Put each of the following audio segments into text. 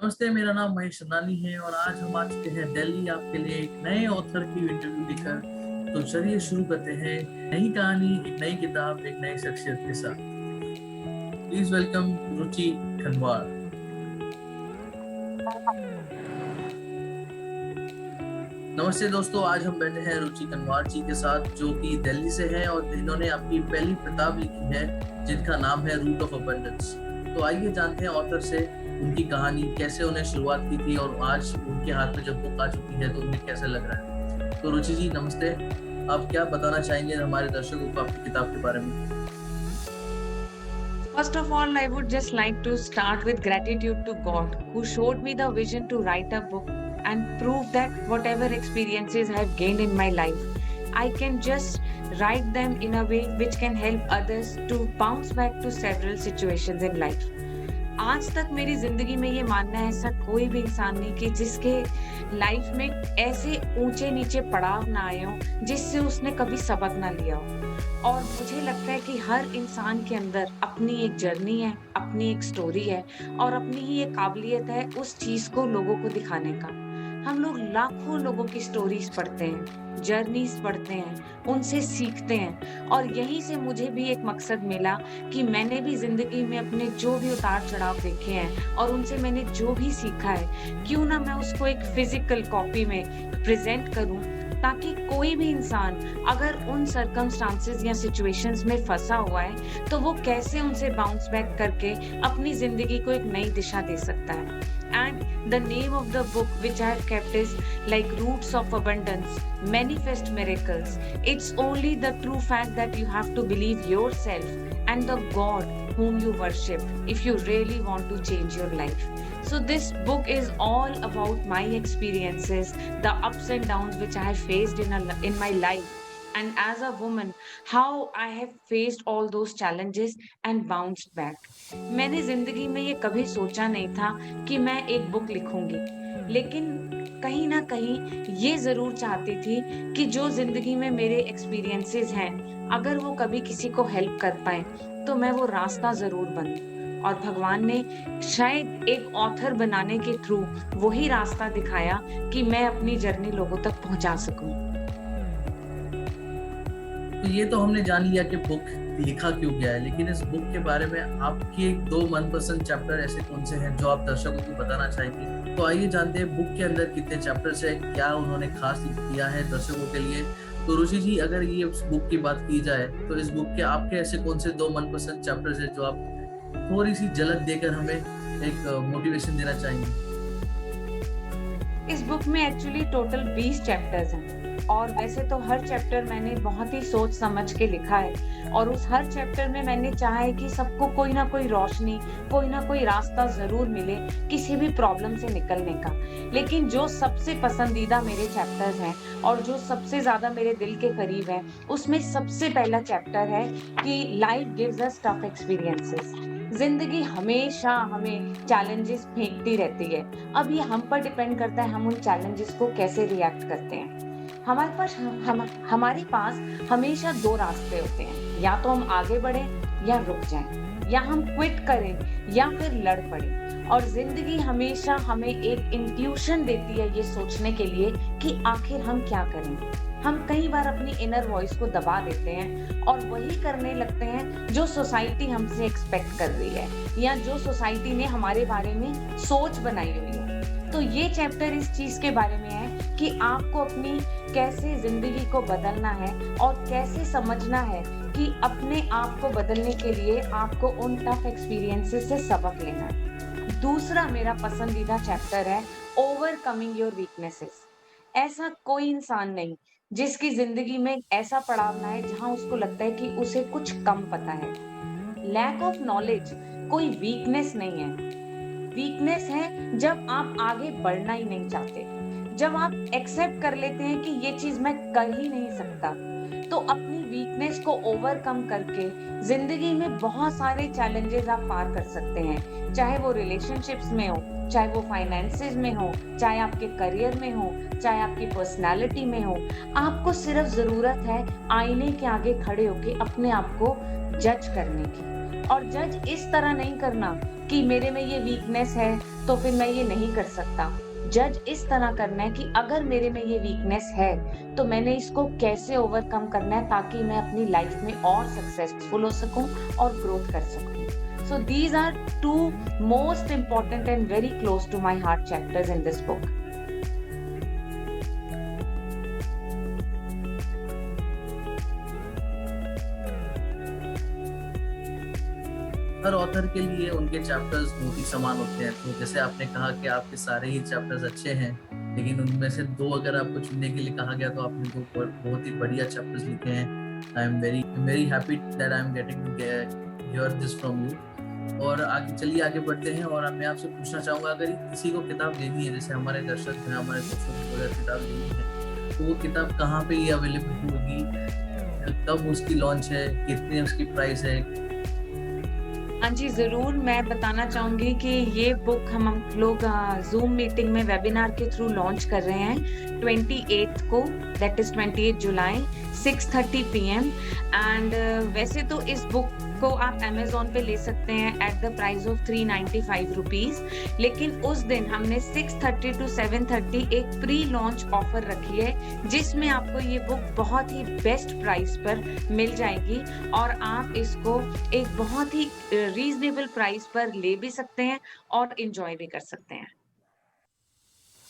नमस्ते, मेरा नाम महेश चंदानी है और आज हम आ चुके हैं दिल्ली आपके लिए एक नए ऑथर की इंटरव्यू लेकर। तो चलिए शुरू करते हैं नई कहानी, एक नई किताब, एक नई शख्सियत के साथ। प्लीज वेलकम रुचि खनवार। नमस्ते दोस्तों, आज हम बैठे हैं रुचि कनवार जी के साथ जो कि दिल्ली से हैं और जिन्होंने अपनी पहली किताब लिखी है जिनका नाम है रूट ऑफ अबंडेंस। तो आइए जानते हैं ऑथर से उनकी कहानी, कैसे उन्हें शुरुआत की थी और आज उनके हाथ में जब बुक आ चुकी है तो उन्हें कैसा लग रहा है। तो रुचि जी नमस्ते, आप क्या बताना चाहेंगे हमारे दर्शकों को आपकी किताब के बारे में? First of all, I would just like to start with gratitude to God, who showed me the vision to write a book and prove that whatever experiences I have gained in my life, I can just write them in a way which can help others to bounce back to several situations in life. आज तक मेरी जिंदगी में ये मानना है ऐसा कोई भी इंसान नहीं कि जिसके लाइफ में ऐसे ऊंचे नीचे पड़ाव ना आए हो जिससे उसने कभी सबक ना लिया हो। और मुझे लगता है कि हर इंसान के अंदर अपनी एक जर्नी है, अपनी एक स्टोरी है और अपनी ही एक काबिलियत है उस चीज को लोगों को दिखाने का। हम लोग लाखों लोगों की स्टोरीज पढ़ते हैं, जर्नीज पढ़ते हैं, उनसे सीखते हैं और यहीं से मुझे भी एक मकसद मिला कि मैंने भी जिंदगी में अपने जो भी उतार चढ़ाव देखे हैं और उनसे मैंने जो भी सीखा है, क्यों ना मैं उसको एक फिजिकल कॉपी में प्रेजेंट करूं, ताकि कोई भी इंसान अगर उन सर्कमस्टांसेस या सिचुएशंस में फंसा हुआ है तो वो कैसे उनसे बाउंस बैक करके अपनी जिंदगी को एक नई दिशा दे सकता है। And the name of the book which I have kept is like Roots of Abundance, Manifest Miracles. It's only the true fact that you have to believe yourself and the God whom you worship if you really want to change your life. So this book is all about my experiences, the ups and downs which I have faced in my life, and as a woman, how I have faced all those challenges and bounced back. मैंने जिंदगी में ये कभी सोचा नहीं था कि मैं एक बुक लिखूंगी, लेकिन कहीं ना कहीं ये जरूर चाहती थी कि जो जिंदगी में मेरे एक्सपीरियंसेस हैं, अगर वो कभी किसी को हेल्प कर पाए तो मैं वो रास्ता जरूर बनूं। और भगवान ने शायद एक ऑथर बनाने के थ्रू वही रास्ता दिखाया कि मैं अपनी जर्नी लोगों तक पहुंचा सकूं। तो ये तो हमने जान लिया कि बुक लिखा क्यों गया है, लेकिन इस बुक के बारे में आपके एक दो मनपसंद चैप्टर ऐसे कौन से हैं जो आप दर्शकों को बताना चाहेंगे? तो आइए जानते हैं बुक के अंदर कितने चैप्टर्स है, क्या उन्होंने खास किया है दर्शकों के लिए। तो रुचि जी, अगर ये इस बुक की बात की जाए तो इस बुक के आपके ऐसे कौन से दो मनपसंद चैप्टर्स है जो आप थोड़ी सी झलक देकर हमें एक मोटिवेशन देना चाहेंगे? इस बुक में एक्चुअली टोटल 20 चैप्टर्स हैं और वैसे तो हर चैप्टर मैंने बहुत ही सोच समझ के लिखा है और उस हर चैप्टर में मैंने चाहा है कि सबको कोई ना कोई रोशनी, कोई ना कोई रास्ता जरूर मिले किसी भी प्रॉब्लम से निकलने का। लेकिन जो सबसे पसंदीदा मेरे चैप्टर्स हैं और जो सबसे ज्यादा मेरे दिल के करीब है, उसमें सबसे पहला चैप्टर है कि life gives us tough experiences. जिंदगी हमेशा हमें चैलेंजेस फेंकती रहती है। अब ये हम पर डिपेंड करता है हम उन चैलेंजेस को कैसे रिएक्ट करते हैं। हमारे पास हमेशा दो रास्ते होते हैं, या तो हम आगे बढ़े या रुक जाएं, या हम क्विट करें या फिर लड़ पड़े। और जिंदगी हमेशा हमें एक इंट्यूशन देती है ये सोचने के लिए कि आखिर हम क्या करें। हम कई बार अपनी इनर वॉइस को दबा देते हैं और वही करने लगते हैं जो सोसाइटी हमसे एक्सपेक्ट कर रही है या जो सोसाइटी ने हमारे बारे में सोच बनाई हुई है। तो ये चैप्टर इस चीज के बारे में है कि आपको अपनी कैसे जिंदगी को बदलना है और कैसे समझना है कि अपने आप को बदलने के लिए आपको उन टफ एक्सपीरियंसेस से सबक लेना है। दूसरा मेरा पसंदीदा चैप्टर है ओवरकमिंग योर वीकनेसेस। ऐसा कोई इंसान नहीं जिसकी जिंदगी में ऐसा पड़ाव ना है जहां उसको लगता है कि उसे कुछ कम पता है। लैक ऑफ नॉलेज कोई वीकनेस नहीं है। वीकनेस है जब आप आगे बढ़ना ही नहीं चाहते, जब आप एक्सेप्ट कर लेते हैं कि ये चीज मैं कर ही नहीं सकता। तो अपनी वीकनेस को ओवरकम करके जिंदगी में बहुत सारे चैलेंजेस आप पार कर सकते हैं, चाहे वो रिलेशनशिप्स में हो, चाहे वो फाइनेंसेस में हो, चाहे आपके करियर में हो, चाहे आपकी पर्सनालिटी में हो। आपको सिर्फ जरूरत है आईने के आगे खड़े होके अपने आप को जज करने की। और जज इस तरह नहीं करना कि मेरे में ये वीकनेस है तो फिर मैं ये नहीं कर सकता। जज इस तरह करना है कि अगर मेरे में ये वीकनेस है तो मैंने इसको कैसे ओवरकम करना है ताकि मैं अपनी लाइफ में और सक्सेसफुल हो सकूं और ग्रोथ कर सकूं। So these are two most important and very close to my heart chapters in this book. Her author के लिए उनके चैप्टर्स मोती समान होते हैं। तो जैसे आपने कहा कि आपके सारे ही चैप्टर्स अच्छे हैं, लेकिन उनमें से दो अगर आपको चुनने के लिए कहा गया तो आपने दो बहुत ही बढ़िया चैप्टर्स लिखे हैं। I am very happy that I am getting to hear this from you. और आगे चलिए, आगे बढ़ते हैं। और मैं आपसे पूछना चाहूँगा, अगर किसी को किताब लेनी है, जैसे हमारे दर्शक हैं, हमारे दोस्तों को अगर किताब लेनी है, तो वो किताब कहाँ पे ये अवेलेबल होगी, कब उसकी लॉन्च है, कितनी उसकी प्राइस है? हाँ जी, ज़रूर मैं बताना चाहूँगी कि ये बुक हम लोग ज़ूम मीटिंग में वेबिनार के थ्रू लॉन्च कर रहे हैं 28th को, that is 28 July 6:30 PM। And वैसे तो इस बुक को आप अमेज़न पे ले सकते हैं at the price of 395 rupees, लेकिन उस दिन हमने 6:30 to 7:30 एक प्री लॉन्च ऑफर रखी है जिसमें आपको ये बुक बहुत ही बेस्ट प्राइस पर मिल जाएगी और आप इसको एक बहुत ही रीजनेबल प्राइस पर ले भी सकते हैं और एंजॉय भी कर सकते हैं।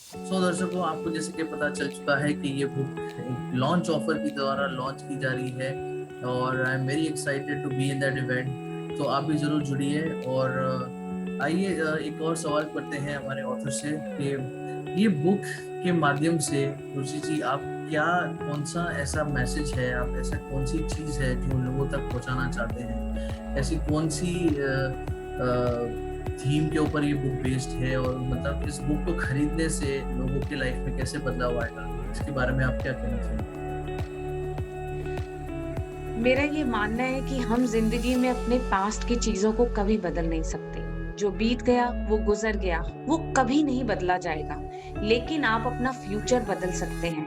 सो दर्शकों, आपको जैसे कि पता चल चुका है कि ये बुक एक लॉन्च ऑफर के द्वारा लॉन्च की जा रही है और I am very excited to be in that event. तो आप भी जरूर जुड़िए। और आइए एक और सवाल करते हैं हमारे ऑथर से कि ये बुक के माध्यम से रुचि जी, आप क्या, कौन सा ऐसा मैसेज है, आप ऐसा कौन सी चीज़ है जो लोगों तक पहुंचाना चाहते हैं? ऐसी कौन सी थीम के ऊपर ये बुक बेस्ड है, और मतलब इस बुक को खरीदने से लोगों की लाइफ में कैसे बदलाव आएगा, इसके बारे में आप क्या कहना चाहेंगे? मेरा ये मानना है कि हम जिंदगी में अपने पास्ट की चीजों को कभी बदल नहीं सकते। जो बीत गया वो गुजर गया, वो कभी नहीं बदला जाएगा, लेकिन आप अपना फ्यूचर बदल सकते हैं।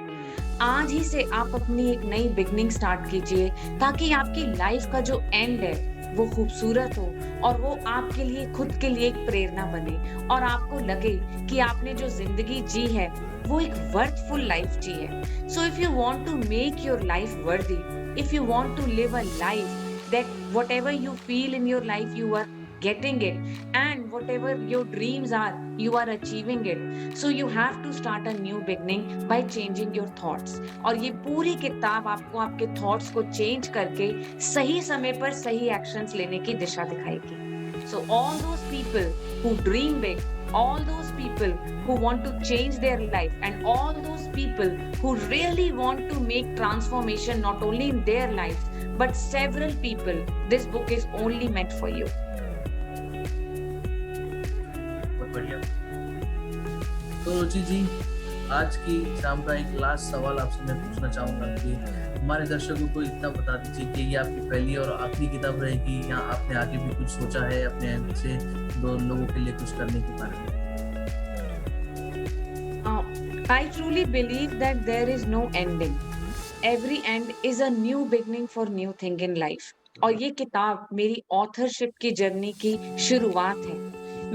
आज ही से आप अपनी एक नई बिगनिंग स्टार्ट कीजिए ताकि आपकी लाइफ का जो एंड है वो खूबसूरत हो और वो आपके लिए खुद के लिए एक प्रेरणा बने और आपको लगे कि आपने जो जिंदगी जी है वो एक वर्थफुल लाइफ जी है। So if you want to make your life worthy, if you want to live a life that whatever you feel in your life you are getting it, and whatever your dreams are you are achieving it, so you have to start a new beginning by changing your thoughts। और ये पूरी किताब आपको आपके thoughts को change करके सही समय पर सही एक्शंस लेने की दिशा दिखाएगी। So all those people who dream big, all those people who want to change their life, and all those people who really want to make transformation not only in their life but several people, this book is only meant for you। बहुत बढ़िया। तो रुचि जी, आज की शाम का एक last सवाल आपसे मैं पूछना चाहूँगा कि हमारे दर्शकों को इतना बता दीजिए कि ये आपकी पहली और आखिरी किताब रहेगी, या आपने आगे भी कुछ सोचा है अपने एंड से दो लोगों के लिए कुछ करने के बारे में? I truly believe that there is no ending. Every end is a new beginning for new thing in life। और ये किताब मेरी ऑथरशिप की जर्नी की शुरुआत है।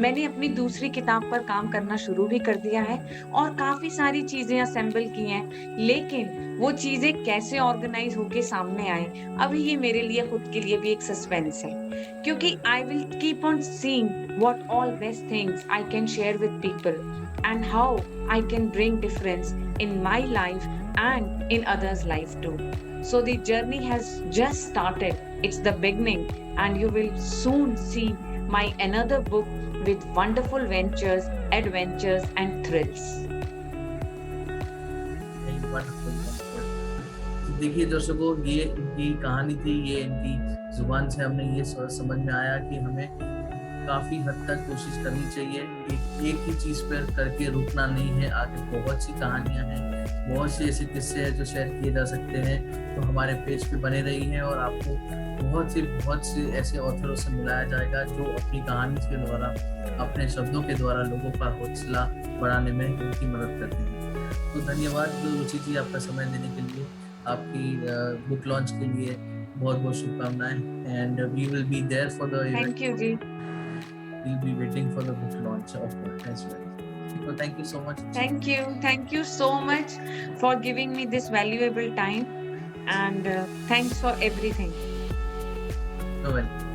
मैंने अपनी दूसरी किताब पर काम करना शुरू भी कर दिया है और काफी सारी चीजें असेंबल की हैं, लेकिन वो चीजें कैसे ऑर्गेनाइज होके सामने आए, अभी ये मेरे लिए खुद के लिए भी एक सस्पेंस है, क्योंकि I will keep on seeing what all best things I can share with people and how I can bring difference in my life and in others' life too। So the journey has just started. It's the beginning, and you will soon see my another book with wonderful ventures, adventures and thrills। देखिए दर्शकों, ये इनकी कहानी थी, ये इनकी जुबान से हमने ये समझ में आया कि हमें काफी हद तक कोशिश करनी चाहिए। एक ही चीज पर करके रुकना नहीं है। आगे बहुत सी कहानियां हैं, बहुत से ऐसे किस्से हैं जो शेयर किए जा सकते हैं। तो हमारे पेज पे बने रही हैं और आपको बहुत से ऐसे ऑथरों से मिलाया जाएगा जो अपनी कहानी के द्वारा, अपने शब्दों के द्वारा लोगों का हौसला बढ़ाने में उनकी मदद करते हैं। तो धन्यवाद रुचि जी, आपका समय देने के लिए, आपकी बुक लॉन्च के लिए बहुत बहुत शुभकामनाएं। And we will be there for the event. Thank you जी। we'll be waiting for the book launch of that as well. So thank you so much. Thank you. Thank you so much for giving me this valuable time. And thanks for everything. You're welcome.